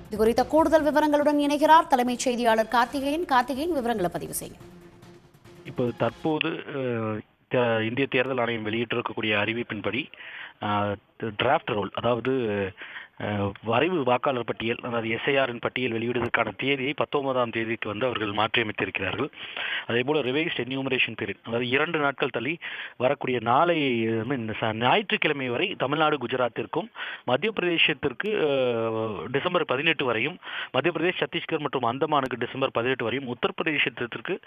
இது குறித்த கூடுதல் விவரங்களுடன் இணைகிறார் தலைமைச் செய்தியாளர் கார்த்திகேயன். விவரங்களை பதிவு செய்யும். இப்போ தற்போது இந்திய தேர்தல் ஆணையம் வெளியிட்டிருக்கக்கூடிய அறிவிப்பின்படி டிராஃப்ட் ரோல், அதாவது வரைவு வாக்காளர் பட்டியல், அதாவது எஸ்ஐஆரின் பட்டியல் வெளியிடுவதற்கான தேதியை 19ஆம் தேதிக்கு அவர்கள் மாற்றியமைத்திருக்கிறார்கள். அதேபோல் ரிவைஸ்ட் என்யூமரேஷன் பீரியட், அதாவது 2 நாட்கள் தள்ளி வரக்கூடிய நாளை ஞாயிற்றுக்கிழமை வரை தமிழ்நாடு, குஜராத்திற்கும் மத்திய பிரதேசத்திற்கு டிசம்பர் 18 வரையும், மத்திய பிரதேஷ், சத்தீஸ்கர் மற்றும் அந்தமானுக்கு டிசம்பர் 18 வரையும், உத்தரப்பிரதேசத்திற்கு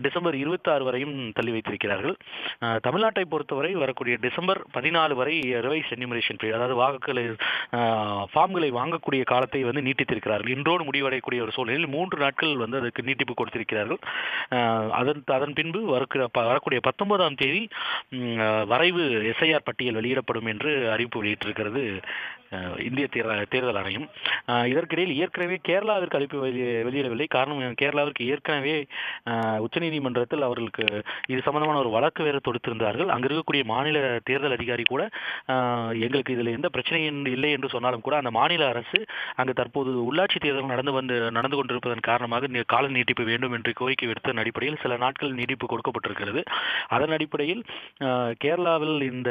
டிசம்பர் 26 வரையும் தள்ளி வைத்திருக்கிறார்கள். தமிழ்நாட்டை பொறுத்தவரை வரக்கூடிய டிசம்பர் 14 வரை ரிவைஸ்ட் என்யூமரேஷன் பீரியட், அதாவது வாக்குகளை ஃபார்ம்களை வாங்கக்கூடிய காலத்தை நீட்டித்திருக்கிறார்கள். இன்றோடு முடிவடையக்கூடிய ஒரு சூழ்நிலையில் 3 நாட்கள் அதுக்கு நீட்டிப்பு கொடுத்திருக்கிறார்கள். அதன் பின்பு வரக்கூடிய 19ஆம் தேதி வரைவு எஸ்ஐஆர் பட்டியல் வெளியிடப்படும் என்று அறிவிப்பு வெளியிட்டிருக்கிறது இந்திய தேர்தல் ஆணையம். இதற்கிடையில் ஏற்கனவே கேரளாவிற்கு அறிவிப்பு வெளியிடவில்லை. காரணம், கேரளாவிற்கு ஏற்கனவே உச்சநீதிமன்றத்தில் அவர்களுக்கு இது சம்பந்தமான ஒரு வழக்கு வேறு தொடுத்திருந்தார்கள். அங்கு இருக்கக்கூடிய மாநில தேர்தல் அதிகாரி கூட எங்களுக்கு இதில் எந்த பிரச்சனையும் இல்லை என்று சொன்னாலும் கூட அந்த மாநில அரசு அங்கு தற்போது உள்ளாட்சி தேர்தல் நடந்து கொண்டிருப்பதன் காரணமாக கால நீட்டிப்பு வேண்டும் என்று கோரிக்கை விடுத்ததன் அடிப்படையில் சில நாட்கள் நீட்டிப்பு கொடுக்கப்பட்டிருக்கிறது. அதன் அடிப்படையில் கேரளாவில் இந்த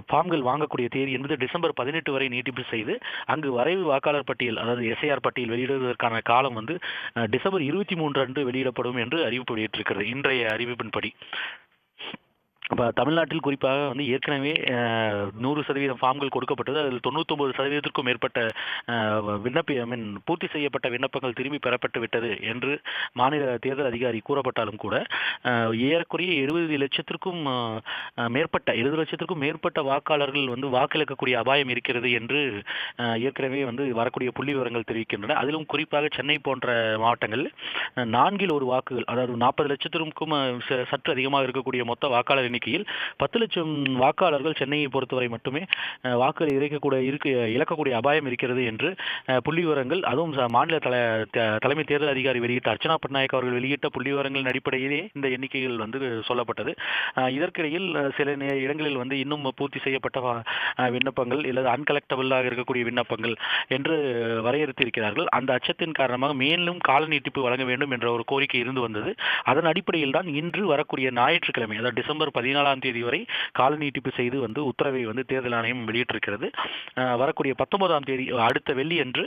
ஃபார்ம்கள் வாங்கக்கூடிய தேதி என்பது டிசம்பர் 18 வரை நீட்டிப்பு செய்து அங்கு வரைவு வாக்காளர் பட்டியல், அதாவது எஸ்ஐஆர் பட்டியல் வெளியிடுவதற்கான காலம் டிசம்பர் 23 அன்று வெளியிடப்படும் என்று அறிவிப்பு வெளியிட்டிருக்கிறது. இன்றைய அறிவிப்பின்படி இப்போ தமிழ்நாட்டில் குறிப்பாக ஏற்கனவே 100% ஃபார்ம்கள் கொடுக்கப்பட்டது. அதில் 99%க்கும் மேற்பட்ட பூர்த்தி செய்யப்பட்ட விண்ணப்பங்கள் திரும்பி பெறப்பட்டு விட்டது என்று மாநில தேர்தல் அதிகாரி கூறப்பட்டாலும் கூட ஏறக்குறைய 70 லட்சத்திற்கும் மேற்பட்ட வாக்காளர்கள் வாக்களிக்கக்கூடிய அபாயம் இருக்கிறது என்று ஏற்கனவே வரக்கூடிய புள்ளி விவரங்கள் தெரிவிக்கின்றன. அதிலும் குறிப்பாக சென்னை போன்ற மாவட்டங்களில் 4 வாக்குகள், அதாவது 40 லட்சத்திற்கும் சற்று அதிகமாக இருக்கக்கூடிய மொத்த வாக்காளர் எண்ணிக்கையில் 10 லட்சம் வாக்காளர்கள் சென்னையை பொறுத்தவரை மட்டுமே வாக்குகளை இழக்கக்கூடிய அபாயம் இருக்கிறது என்று புள்ளி விவரங்கள், அதுவும் மாநில தலைமை தேர்தல் அதிகாரி வெளியிட்ட அர்ச்சனா பட்நாயக் அவர்கள் வெளியிட்ட புள்ளி விவரங்களின் அடிப்படையிலே இந்த எண்ணிக்கைகள் சொல்லப்பட்டது. இதற்கிடையில் சில இடங்களில் இன்னும் பூர்த்தி செய்யப்பட்ட விண்ணப்பங்கள் அல்லது அன்கலெக்டபிளாக இருக்கக்கூடிய விண்ணப்பங்கள் என்று வரையறுத்திருக்கிறார்கள். அந்த அச்சத்தின் காரணமாக மேலும் கால நீட்டிப்பு வழங்க வேண்டும் என்ற ஒரு கோரிக்கை இருந்து வந்தது. அதன் அடிப்படையில் தான் இன்று வரக்கூடிய ஞாயிற்றுக்கிழமை, அதாவது டிசம்பர் 14ஆம் தேதி வரை கால நீட்டிப்பு செய்து உத்தரவை தேர்தல் ஆணையம் வெளியிட்டிருக்கிறது. வரக்கூடிய 19ஆம் தேதி அடுத்த வெள்ளி அன்று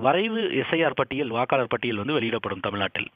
வரைவு எஸ்ஐஆர் பட்டியல், வாக்காளர் பட்டியல் வெளியிடப்படும் தமிழ்நாட்டில்.